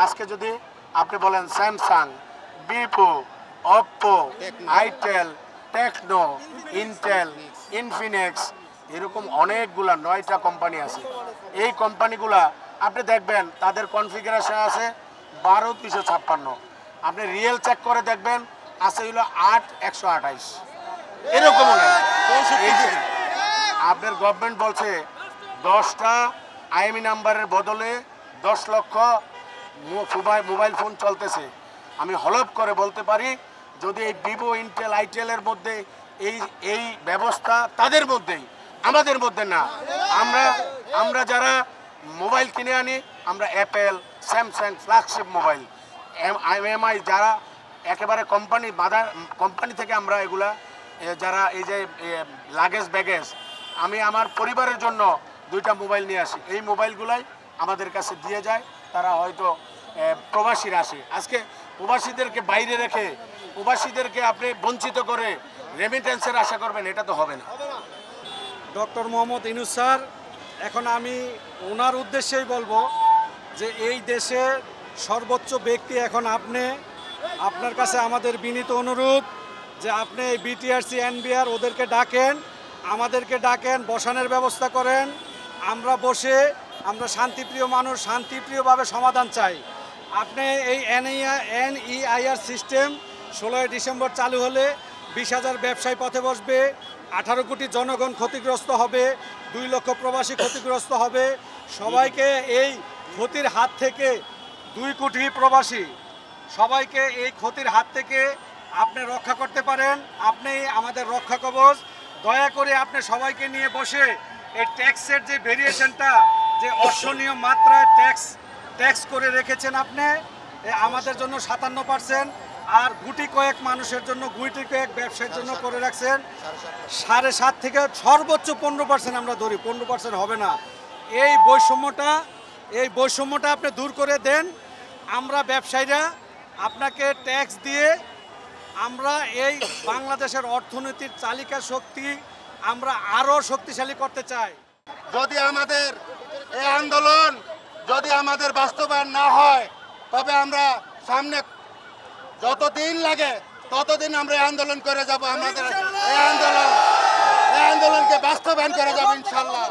আজকে যদি আপনি বলেন Samsung, Vivo, Oppo, itel, Tecno, Intel, Infinix, এরকম অনেকগুলা 9টা কোম্পানি আছে। এই কোম্পানিগুলা আপনি দেখবেন তাদের কনফিগারেশন আছে 12,356, আপনি রিয়েল চেক করে দেখবেন আছে হলো 8,128, এরকম আপনার গভর্নমেন্ট বলছে 10টা আইএমই নাম্বারের বদলে 10 লক্ষ মোবাইল ফোন চলতেছে। আমি হলফ করে বলতে পারি যদি এই ভিভো, ইন্টেল, আইটেলের মধ্যে এই ব্যবস্থা তাদের মধ্যেই, আমাদের মধ্যে না। আমরা যারা মোবাইল কিনে আনি আমরা Apple, Samsung flagship mobile, MI যারা একেবারে কোম্পানি থেকে আমরা এগুলা যারা এই যে লাগেজ ব্যাগেজ, আমি আমার পরিবারের জন্য 2টা মোবাইল নিয়ে আসি, এই মোবাইলগুলাই আমাদের কাছে দিয়ে যায়। তারা হয়তো প্রবাসীরা আসে, আজকে প্রবাসীদেরকে বাইরে রেখে প্রবাসীদেরকে আপনি বঞ্চিত করে রেমিটেন্সের আশা করবেন, এটা তো হবে না। ডক্টর মোহাম্মদ ইউনূস স্যার, এখন আমি ওনার উদ্দেশ্যেই বলবো যে এই দেশের সর্বোচ্চ ব্যক্তি এখন আপনি, আপনার কাছে আমাদের বিনীত অনুরোধ যে আপনি এই বিটিআরসি, এনবিআর ওদেরকে ডাকেন, আমাদেরকে ডাকেন, বসানোর ব্যবস্থা করেন। আমরা বসে আমরা শান্তিপ্রিয় মানুষ, শান্তিপ্রিয়ভাবে সমাধান চাই। আপনি এই এনইআইআর সিস্টেম 16 ডিসেম্বর চালু হলে 20,000 ব্যবসায়ী পথে বসবে, 18 কোটি জনগণ ক্ষতিগ্রস্ত হবে, 2 লক্ষ প্রবাসী ক্ষতিগ্রস্ত হবে। সবাইকে এই ক্ষতির হাত থেকে, 2 কোটি প্রবাসী, সবাইকে এই ক্ষতির হাত থেকে আপনি রক্ষা করতে পারেন। আপনি আমাদের রক্ষা কবচ। দয়া করে আপনি সবাইকে নিয়ে বসে এই ট্যাক্সের যে ভেরিয়েশনটা, যে অসহনীয় মাত্রায় ট্যাক্স করে রেখেছেন আপনি আমাদের জন্য 57%, আর গুটি কয়েক মানুষের জন্য, গুটি কয়েক ব্যবসার জন্য করে রাখছেন 7.5 থেকে সর্বোচ্চ 15% আমরা ধরি, 15% হবে না। এই বৈষম্যটা আপনি দূর করে দেন। আমরা ব্যবসায়ীরা আপনাকে ট্যাক্স দিয়ে আমরা এই বাংলাদেশের অর্থনীতির চালিকা শক্তি আমরা আরও শক্তিশালী করতে চাই। যদি আমাদের এই আন্দোলন যদি আমাদের বাস্তবায়ন না হয়, তবে আমরা সামনে যতদিন লাগে ততদিন আমরা এই আন্দোলন করে যাব। আমাদের এই আন্দোলনকে বাস্তবায়ন করে যাব ইনশাল্লাহ।